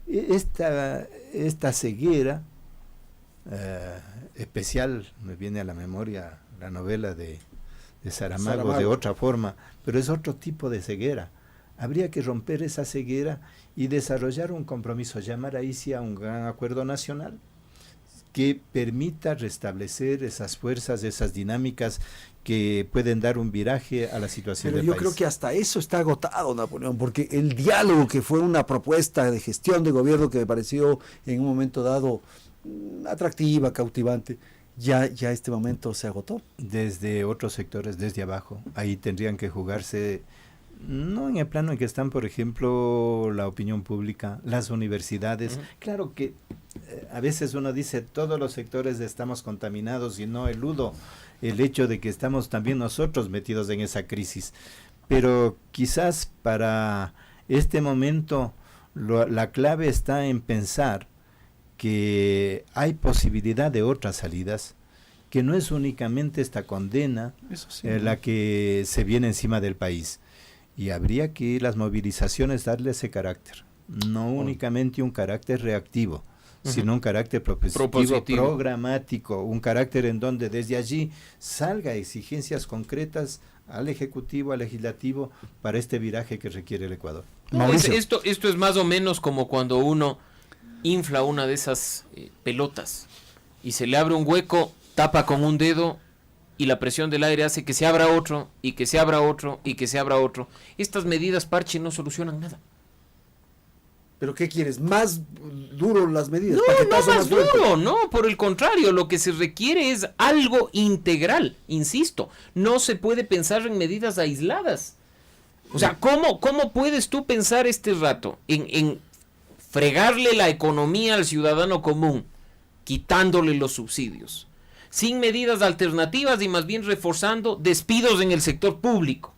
Esta ceguera especial, me viene a la memoria la novela de Saramago de otra forma, pero es otro tipo de ceguera. Habría que romper esa ceguera y desarrollar un compromiso, llamar ahí sí a un gran acuerdo nacional que permita restablecer esas fuerzas, esas dinámicas que pueden dar un viraje a la situación Pero del yo país. creo que hasta eso está agotado, Napoleón, porque el diálogo, que fue una propuesta de gestión de gobierno que me pareció en un momento dado atractiva, cautivante, ya este momento se agotó. Desde otros sectores, desde abajo, ahí tendrían que jugarse, no en el plano en que están, por ejemplo, la opinión pública, las universidades. Claro que a veces uno dice, todos los sectores estamos contaminados, y no eludo el hecho de que estamos también nosotros metidos en esa crisis. Pero quizás para este momento la clave está en pensar que hay posibilidad de otras salidas, que no es únicamente esta condena la que se viene encima del país. Y habría que las movilizaciones darle ese carácter, no únicamente un carácter reactivo, sino un carácter propositivo, programático, un carácter en donde desde allí salga exigencias concretas al Ejecutivo, al Legislativo, para este viraje que requiere el Ecuador. No, esto es más o menos como cuando uno infla una de esas pelotas y se le abre un hueco, tapa con un dedo y la presión del aire hace que se abra otro y que se abra otro y que se abra otro. Estas medidas parche no solucionan nada. ¿Pero qué quieres? ¿Más duro las medidas? No más fuerte. duro, no, por el contrario, lo que se requiere es algo integral, insisto, no se puede pensar en medidas aisladas. O sea, ¿cómo puedes tú pensar este rato en fregarle la economía al ciudadano común, quitándole los subsidios, sin medidas alternativas y más bien reforzando despidos en el sector público?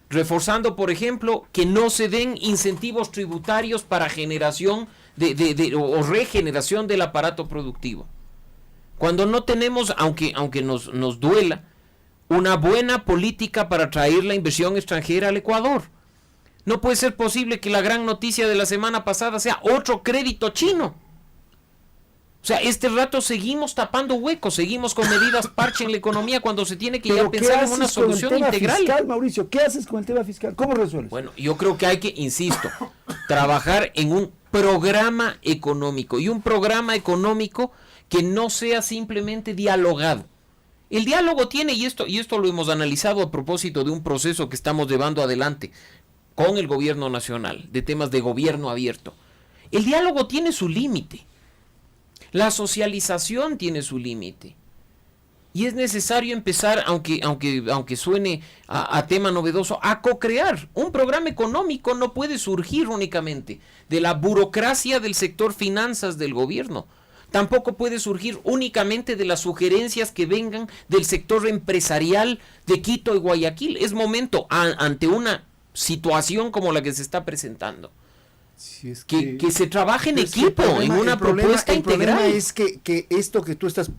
Reforzando, por ejemplo, que no se den incentivos tributarios para generación o regeneración del aparato productivo. Cuando no tenemos, aunque nos duela, una buena política para atraer la inversión extranjera al Ecuador. No puede ser posible que la gran noticia de la semana pasada sea otro crédito chino. O sea, este rato seguimos tapando huecos, seguimos con medidas parche en la economía cuando se tiene que ya pensar en una solución integral. Fiscal, Mauricio, ¿qué haces con el tema fiscal? ¿Cómo resuelves? Bueno, yo creo que hay que, insisto, trabajar en un programa económico, y un programa económico que no sea simplemente dialogado. El diálogo tiene, y esto lo hemos analizado a propósito de un proceso que estamos llevando adelante con el gobierno nacional, de temas de gobierno abierto. El diálogo tiene su límite. La socialización tiene su límite. Y es necesario empezar, aunque suene a tema novedoso, a co-crear. Un programa económico no puede surgir únicamente de la burocracia del sector finanzas del gobierno. Tampoco puede surgir únicamente de las sugerencias que vengan del sector empresarial de Quito y Guayaquil. Es momento, ante una situación como la que se está presentando, Si es que se trabaje en Pero es que equipo, el problema- en una el problema- propuesta el integral. problema es que esto que tú estás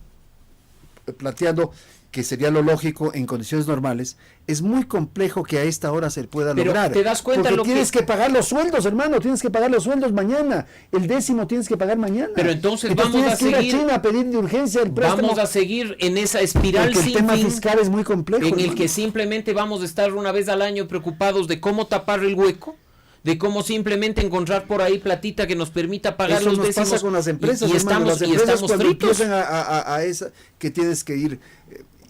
planteando, que sería lo lógico en condiciones normales, es muy complejo que a esta hora se pueda Pero lograr. te das cuenta porque lo que- tienes que pagar los sueldos, hermano, tienes que pagar los sueldos mañana. El 10º tienes que pagar mañana. Pero entonces vamos tienes a que ir seguir- a China a pedir de urgencia el préstamo. Vamos a seguir en esa espiral porque el sin tema fin, fiscal es muy complejo. en el hermano. que simplemente vamos a estar una vez al año preocupados de cómo tapar el hueco, de cómo simplemente encontrar por ahí platita que nos permita pagar Eso los nos décimos. pasa con las empresas, y hermano. estamos, Las y empresas estamos cuando fritos. empiezan a esa que tienes que ir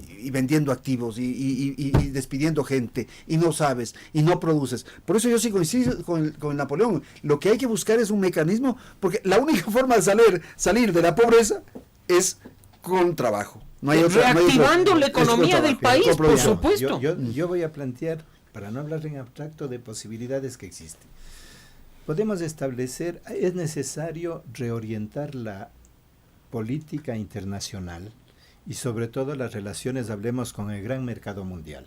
y vendiendo activos y despidiendo gente y no sabes y no produces. Por eso yo sí coincido con Napoleón. Lo que hay que buscar es un mecanismo, porque la única forma de salir de la pobreza es con trabajo. No hay otra, reactivando la economía del país, por supuesto. Yo voy a plantear, para no hablar en abstracto, de posibilidades que existen. Podemos establecer, es necesario reorientar la política internacional y sobre todo las relaciones, hablemos, con el gran mercado mundial.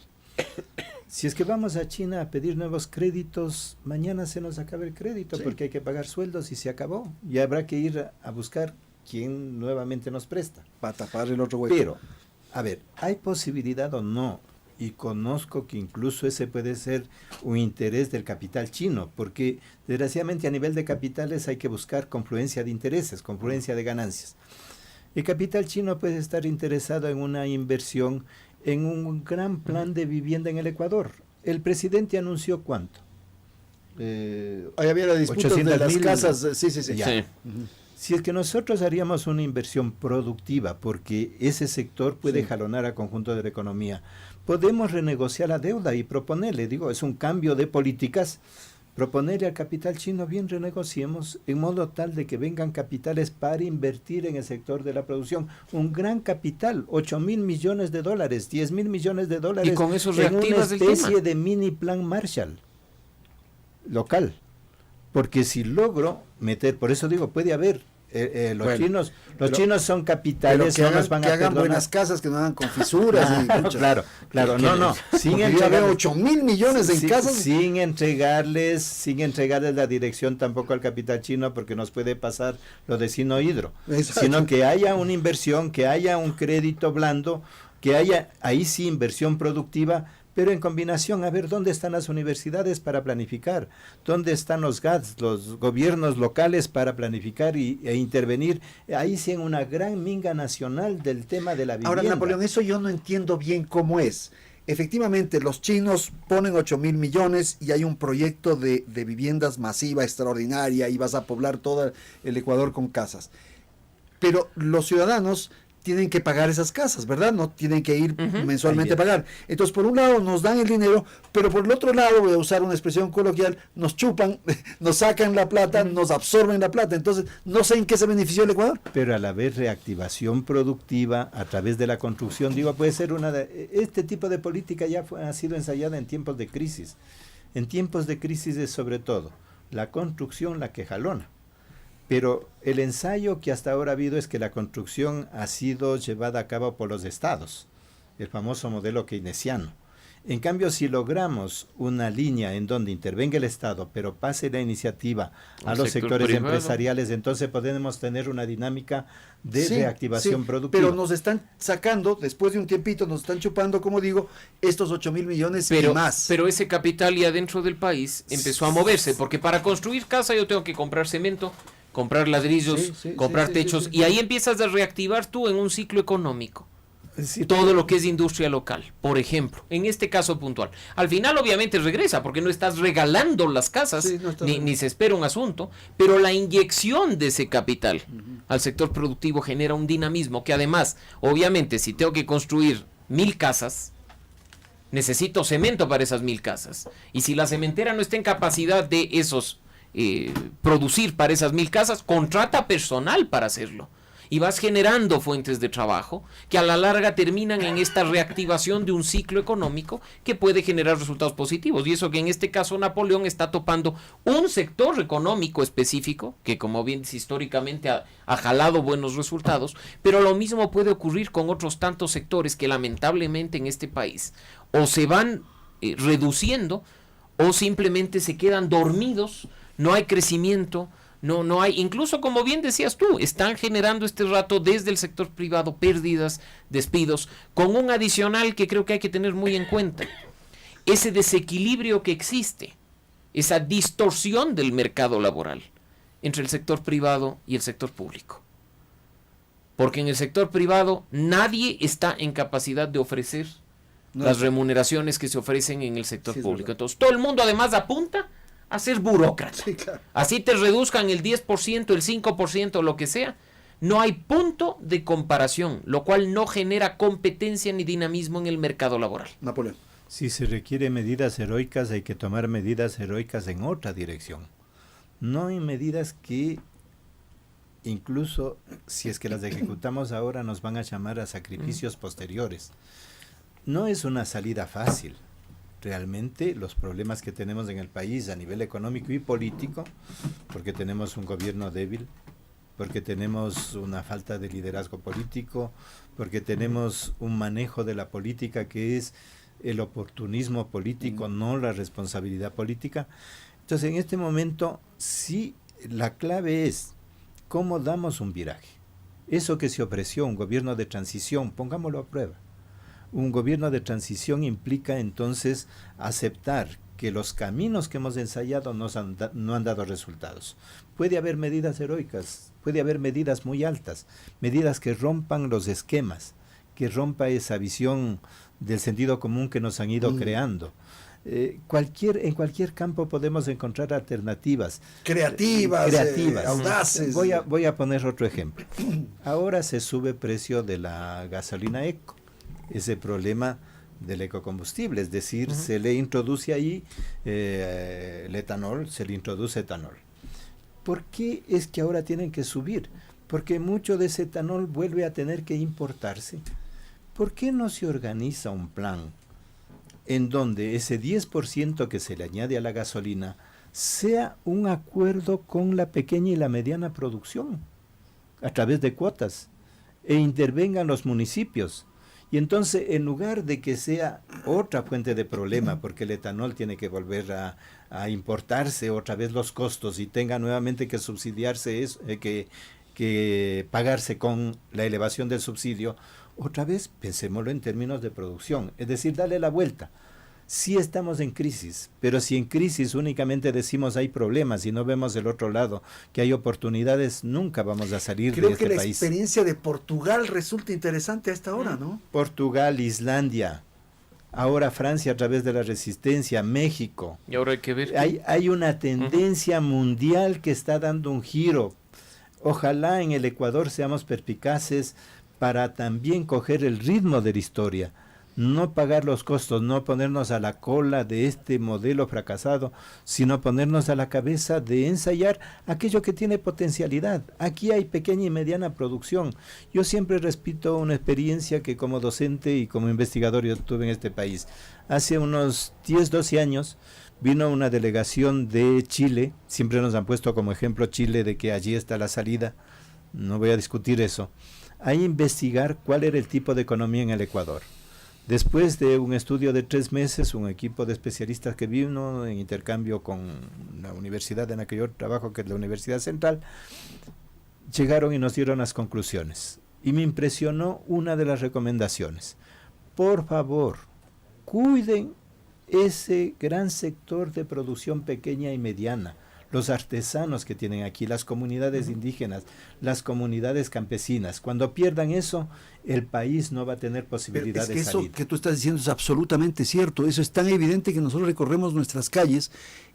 Si es que vamos a China a pedir nuevos créditos, mañana se nos acaba el crédito, sí, porque hay que pagar sueldos y se acabó. Y habrá que ir a buscar quién nuevamente nos presta. Para tapar el otro hueco. Pero, a ver, ¿hay posibilidad o no? Y conozco que incluso ese puede ser un interés del capital chino, porque desgraciadamente a nivel de capitales hay que buscar confluencia de intereses, confluencia de ganancias. El capital chino puede estar interesado en una inversión en un gran plan de vivienda en el Ecuador. El presidente anunció ¿cuánto? Ahí había la disputa de las casas. Sí. Ya. Sí. Si es que nosotros haríamos una inversión productiva, porque ese sector puede jalonar al conjunto de la economía, podemos renegociar la deuda y proponerle, es un cambio de políticas, proponerle al capital chino, bien, renegociemos en modo tal de que vengan capitales para invertir en el sector de la producción. Un gran capital, 8.000 millones de dólares, 10.000 millones de dólares, y con eso en una especie del de mini plan Marshall local. Porque si logro meter, por eso digo, puede haber, los chinos son capitales, que hagan buenas casas, que no hagan con fisuras. Claro, no. Sin entregar 8.000 millones en casas. Sin entregarles la dirección tampoco al capital chino, porque nos puede pasar lo de Sinohidro. Sino que haya una inversión, que haya un crédito blando, que haya ahí sí inversión productiva, pero en combinación, a ver, ¿dónde están las universidades para planificar? ¿Dónde están los GATS, los gobiernos locales para planificar e intervenir? Ahí sí en una gran minga nacional del tema de la vivienda. Ahora, Napoleón, eso yo no entiendo bien cómo es. Efectivamente, los chinos ponen 8.000 millones y hay un proyecto de viviendas masiva, extraordinaria, y vas a poblar todo el Ecuador con casas. Pero los ciudadanos tienen que pagar esas casas, ¿verdad? No tienen que ir mensualmente a pagar. Entonces, por un lado nos dan el dinero, pero por el otro lado, voy a usar una expresión coloquial, nos chupan, nos sacan la plata, nos absorben la plata. Entonces, no sé en qué se benefició el Ecuador. Pero a la vez reactivación productiva a través de la construcción, puede ser este tipo de política ya ha sido ensayada en tiempos de crisis. En tiempos de crisis es sobre todo la construcción la que jalona. Pero el ensayo que hasta ahora ha habido es que la construcción ha sido llevada a cabo por los estados, el famoso modelo keynesiano. En cambio, si logramos una línea en donde intervenga el Estado, pero pase la iniciativa a los sectores empresariales, entonces podemos tener una dinámica de reactivación productiva. Pero nos están sacando, después de un tiempito, nos están chupando, como digo, estos 8.000 millones y más. Pero ese capital ya dentro del país empezó a moverse, porque para construir casa yo tengo que comprar cemento, comprar ladrillos, comprar techos, y ahí empiezas a reactivar tú en un ciclo económico. Todo lo que es industria local, por ejemplo, en este caso puntual. Al final obviamente regresa, porque no estás regalando las casas, ni se espera un asunto, pero la inyección de ese capital al sector productivo genera un dinamismo que además, obviamente, si tengo que construir 1.000 casas, necesito cemento para esas 1.000 casas. Y si la cementera no está en capacidad de producir para esas 1.000 casas, contrata personal para hacerlo. Y vas generando fuentes de trabajo que a la larga terminan en esta reactivación de un ciclo económico que puede generar resultados positivos. Y eso que en este caso Napoleón está topando un sector económico específico que, como bien dice, históricamente ha jalado buenos resultados, pero lo mismo puede ocurrir con otros tantos sectores que lamentablemente en este país o se van reduciendo o simplemente se quedan dormidos, no hay crecimiento. No hay, incluso como bien decías tú, están generando este rato desde el sector privado pérdidas, despidos, con un adicional que creo que hay que tener muy en cuenta. Ese desequilibrio que existe, esa distorsión del mercado laboral entre el sector privado y el sector público. Porque en el sector privado nadie está en capacidad de ofrecer las remuneraciones que se ofrecen en el sector público. Entonces todo el mundo además apunta a ser burócrata. Sí, claro. Así te reduzcan el 10%, el 5%, lo que sea, No hay punto de comparación, lo cual no genera competencia ni dinamismo en el mercado laboral. Napoleón. Si se requiere medidas heroicas, hay que tomar medidas heroicas en otra dirección. No en medidas que incluso si es que las ejecutamos ahora nos van a llamar a sacrificios posteriores. No es una salida fácil. Realmente los problemas que tenemos en el país a nivel económico y político, porque tenemos un gobierno débil, porque tenemos una falta de liderazgo político, porque tenemos un manejo de la política que es el oportunismo político, no la responsabilidad política. Entonces, en este momento, sí, la clave es cómo damos un viraje. Eso que se ofreció, un gobierno de transición, pongámoslo a prueba. Un gobierno de transición implica entonces aceptar que los caminos que hemos ensayado no han dado resultados. Puede haber medidas heroicas, puede haber medidas muy altas, medidas que rompan los esquemas, que rompa esa visión del sentido común que nos han ido creando. En cualquier campo podemos encontrar alternativas. Creativas. Audaces. Voy a poner otro ejemplo. Ahora se sube precio de la gasolina eco. Ese problema del ecocombustible, es decir, se le introduce ahí el etanol, se le introduce etanol. ¿Por qué es que ahora tienen que subir? Porque mucho de ese etanol vuelve a tener que importarse. ¿Por qué no se organiza un plan en donde ese 10% que se le añade a la gasolina sea un acuerdo con la pequeña y la mediana producción a través de cuotas e intervengan los municipios? Y entonces, en lugar de que sea otra fuente de problema, porque el etanol tiene que volver a importarse otra vez los costos y tenga nuevamente que subsidiarse, que pagarse con la elevación del subsidio, otra vez pensémoslo en términos de producción, es decir, darle la vuelta. Sí estamos en crisis, pero si en crisis únicamente decimos hay problemas y no vemos del otro lado que hay oportunidades, nunca vamos a salir de este país. Creo que la experiencia de Portugal resulta interesante a esta hora, ¿no? Portugal, Islandia, ahora Francia a través de la resistencia, México. Y ahora hay que ver. Hay una tendencia mundial que está dando un giro. Ojalá en el Ecuador seamos perspicaces para también coger el ritmo de la historia. No pagar los costos, no ponernos a la cola de este modelo fracasado, sino ponernos a la cabeza de ensayar aquello que tiene potencialidad. Aquí hay pequeña y mediana producción. Yo siempre repito una experiencia que como docente y como investigador yo tuve en este país. Hace unos 10, 12 años vino una delegación de Chile, siempre nos han puesto como ejemplo Chile de que allí está la salida, no voy a discutir eso, a investigar cuál era el tipo de economía en el Ecuador. Después de un estudio de 3 meses, un equipo de especialistas que vino en intercambio con la universidad en la que yo trabajo, que es la Universidad Central, llegaron y nos dieron las conclusiones. Y me impresionó una de las recomendaciones. Por favor, cuiden ese gran sector de producción pequeña y mediana, los artesanos que tienen aquí, las comunidades indígenas, las comunidades campesinas. Cuando pierdan eso, el país no va a tener posibilidad de salir. Eso que tú estás diciendo es absolutamente cierto. Eso es tan evidente que nosotros recorremos nuestras calles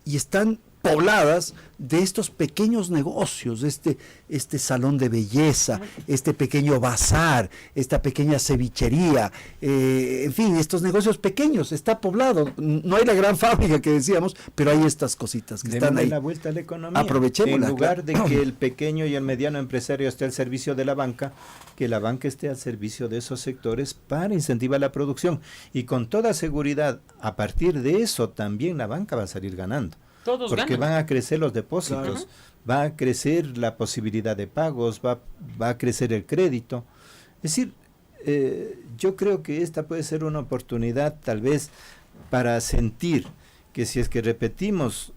y están pobladas de estos pequeños negocios, este salón de belleza, este pequeño bazar, esta pequeña cevichería, en fin, estos negocios pequeños, está poblado. No hay la gran fábrica que decíamos, pero hay estas cositas que están ahí. La vuelta a la economía. Aprovechémosla. En lugar de que el pequeño y el mediano empresario esté al servicio de la banca, que la banca esté al servicio de esos sectores para incentivar la producción. Y con toda seguridad, a partir de eso también la banca va a salir ganando. Todos porque ganan. van a crecer los depósitos, va a crecer la posibilidad de pagos, va a crecer el crédito. Es decir, yo creo que esta puede ser una oportunidad tal vez para sentir que si es que repetimos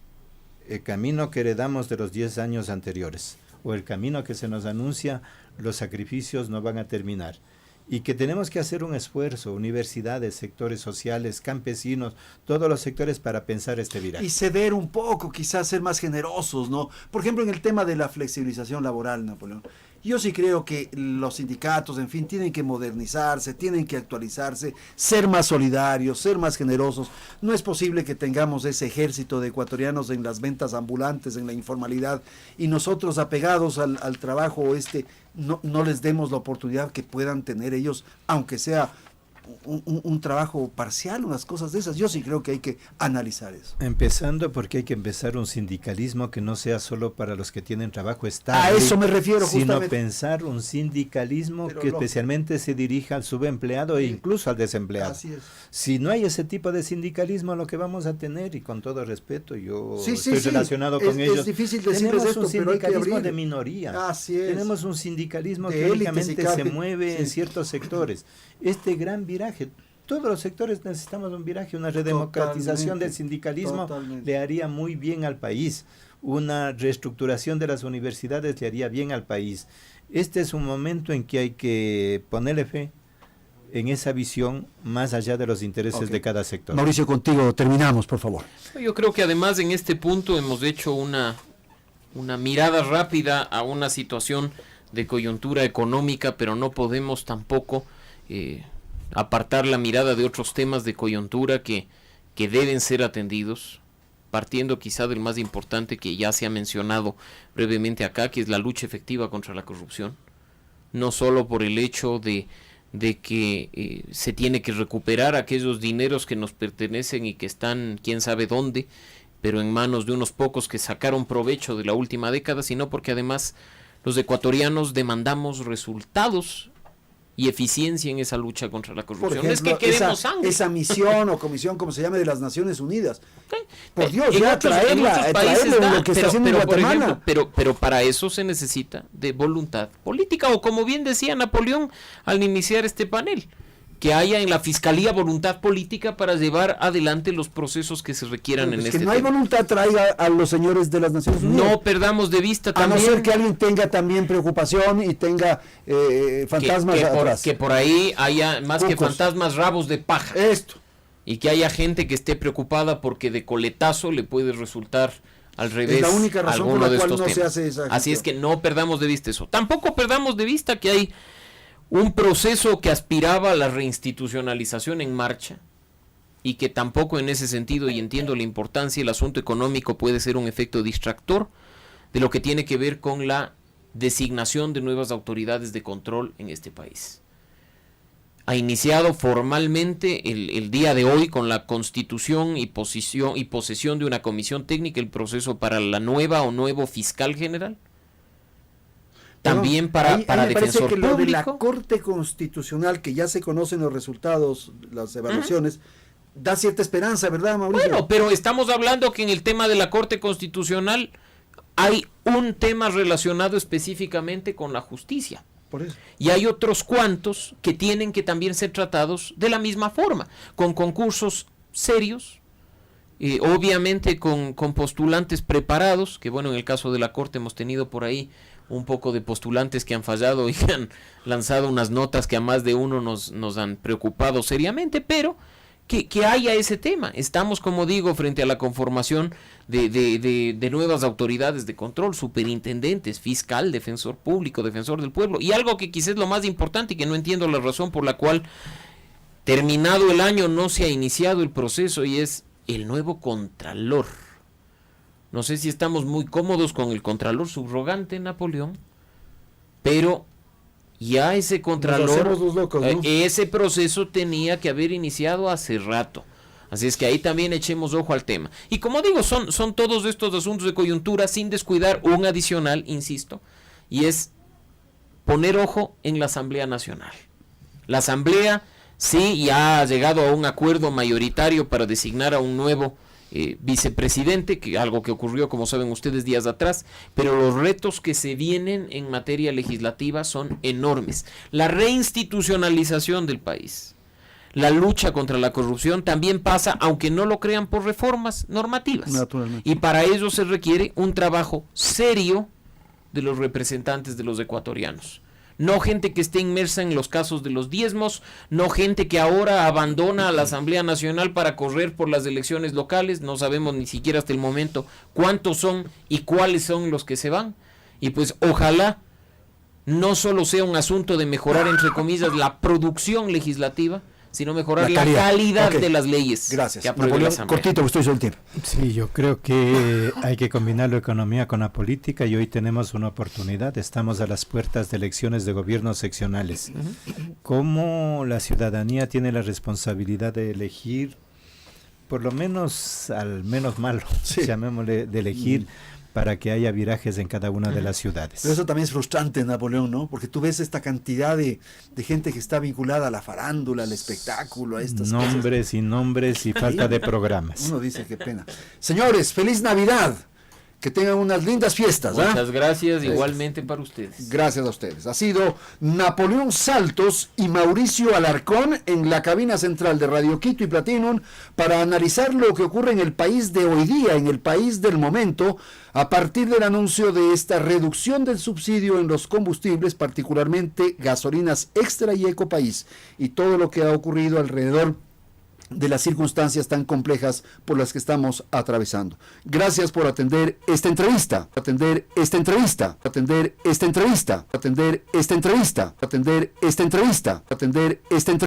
el camino que heredamos de los 10 años anteriores o el camino que se nos anuncia, los sacrificios no van a terminar. Y que tenemos que hacer un esfuerzo, universidades, sectores sociales, campesinos, todos los sectores para pensar este viraje. Y ceder un poco, quizás ser más generosos, ¿no? Por ejemplo, en el tema de la flexibilización laboral, Napoleón, Yo sí creo que los sindicatos, en fin, tienen que modernizarse, tienen que actualizarse, ser más solidarios, ser más generosos. No es posible que tengamos ese ejército de ecuatorianos en las ventas ambulantes, en la informalidad, y nosotros apegados al trabajo no les demos la oportunidad que puedan tener ellos, aunque sea un trabajo parcial, unas cosas de esas. Yo sí creo que hay que analizar eso. Empezando porque hay que empezar un sindicalismo que no sea solo para los que tienen trabajo estable. A eso me refiero, sino justamente. pensar un sindicalismo Pero que especialmente se dirija al subempleado e incluso al desempleado. Así es. Si no hay ese tipo de sindicalismo, lo que vamos a tener, y con todo respeto, yo Sí, estoy relacionado con ellos, es difícil decirles tenemos esto, un pero hay que sindicalismo abrir. de minoría. Así es. Tenemos un sindicalismo De que élites únicamente y cada se que- mueve sí. en ciertos sectores. Este gran viraje, todos los sectores necesitamos un viraje, una redemocratización del sindicalismo Totalmente. le haría muy bien al país. Una reestructuración de las universidades le haría bien al país. Este es un momento en que hay que ponerle fe en esa visión más allá de los intereses de cada sector. Mauricio, contigo terminamos, por favor. Yo creo que además en este punto hemos hecho una mirada rápida a una situación de coyuntura económica, pero no podemos tampoco apartar la mirada de otros temas de coyuntura que deben ser atendidos, partiendo quizá del más importante que ya se ha mencionado brevemente acá, que es la lucha efectiva contra la corrupción, no solo por el hecho de que se tiene que recuperar aquellos dineros que nos pertenecen y que están quién sabe dónde, pero en manos de unos pocos que sacaron provecho de la última década, sino porque además los ecuatorianos demandamos resultados y eficiencia en esa lucha contra la corrupción. Por ejemplo, es que queremos sangre. esa misión o comisión, como se llame, de las Naciones Unidas. Por Dios, En ya otros países lo que está haciendo en por Guatemala. ejemplo, pero para eso se necesita de voluntad política, o como bien decía Napoleón al iniciar este panel, que haya en la Fiscalía voluntad política para llevar adelante los procesos que se requieran en Es este que no hay tema. voluntad, traiga a los señores de las Naciones Unidas. No perdamos de vista A también no ser que alguien tenga también preocupación y tenga fantasmas atrás. que por ahí haya más que Cucos. fantasmas, rabos de paja. Esto. Y que haya gente que esté preocupada porque de coletazo le puede resultar al revés Es la única razón alguno por la de cual estos no se temas. hace esa Así es gestión. que no perdamos de vista eso. Tampoco perdamos de vista que hay un proceso que aspiraba a la reinstitucionalización en marcha y que tampoco en ese sentido, y entiendo la importancia, el asunto económico puede ser un efecto distractor de lo que tiene que ver con la designación de nuevas autoridades de control en este país. Ha iniciado formalmente el día de hoy con la constitución y posesión de una comisión técnica el proceso para la nueva o nuevo fiscal general. También para me parece defensor que lo de la público. Corte Constitucional, que ya se conocen los resultados, las evaluaciones, da cierta esperanza, ¿verdad, Mauricio? Bueno, pero estamos hablando que en el tema de la Corte Constitucional hay un tema relacionado específicamente con la justicia. Por eso. Y hay otros cuantos que tienen que también ser tratados de la misma forma, con concursos serios, obviamente con postulantes preparados, que bueno, en el caso de la Corte hemos tenido por ahí un poco de postulantes que han fallado y que han lanzado unas notas que a más de uno nos han preocupado seriamente, pero que haya ese tema. Estamos, como digo, frente a la conformación de nuevas autoridades de control, superintendentes, fiscal, defensor público, defensor del pueblo, y algo que quizás es lo más importante y que no entiendo la razón por la cual terminado el año no se ha iniciado el proceso, y es el nuevo contralor. No sé si estamos muy cómodos con el contralor subrogante, Napoleón, pero ya ese contralor, hacemos los locos, ¿no? ese proceso tenía que haber iniciado hace rato. Así es que ahí también echemos ojo al tema. Y como digo, son todos estos asuntos de coyuntura, sin descuidar un adicional, insisto, y es poner ojo en la Asamblea Nacional. La Asamblea sí ya ha llegado a un acuerdo mayoritario para designar a un nuevo vicepresidente, que algo que ocurrió, como saben ustedes, días atrás, pero los retos que se vienen en materia legislativa son enormes. La reinstitucionalización del país, la lucha contra la corrupción también pasa, aunque no lo crean, por reformas normativas. Naturalmente. Y para ello se requiere un trabajo serio de los representantes de los ecuatorianos. No gente que esté inmersa en los casos de los diezmos, no gente que ahora abandona a la Asamblea Nacional para correr por las elecciones locales, no sabemos ni siquiera hasta el momento cuántos son y cuáles son los que se van. Y pues ojalá no solo sea un asunto de mejorar, entre comillas, la producción legislativa, sino mejorar la calidad Ok. de las leyes. Gracias. que apruebe la Napoleón, Asamblea. cortito, que estoy sobre el tiempo. Sí, yo creo que hay que combinar la economía con la política y hoy tenemos una oportunidad. Estamos a las puertas de elecciones de gobiernos seccionales. ¿Cómo la ciudadanía tiene la responsabilidad de elegir, por lo menos al menos malo, Sí. llamémosle, de elegir para que haya virajes en cada una de las ciudades? Pero eso también es frustrante, Napoleón, ¿no? Porque tú ves esta cantidad de gente que está vinculada a la farándula, al espectáculo, a estas cosas. Nombres y falta de programas. Uno dice, qué pena. Señores, feliz Navidad. Que tengan unas lindas fiestas. ¿Ah? Muchas gracias, igualmente para ustedes. Gracias a ustedes. Ha sido Napoleón Saltos y Mauricio Alarcón en la cabina central de Radio Quito y Platinum para analizar lo que ocurre en el país de hoy día, en el país del momento, a partir del anuncio de esta reducción del subsidio en los combustibles, particularmente gasolinas extra y Ecopaís, y todo lo que ha ocurrido alrededor de las circunstancias tan complejas por las que estamos atravesando. Gracias por atender esta entrevista, atender esta entrevista, atender esta entrevista, atender esta entrevista, atender esta entrevista, atender esta entrevista.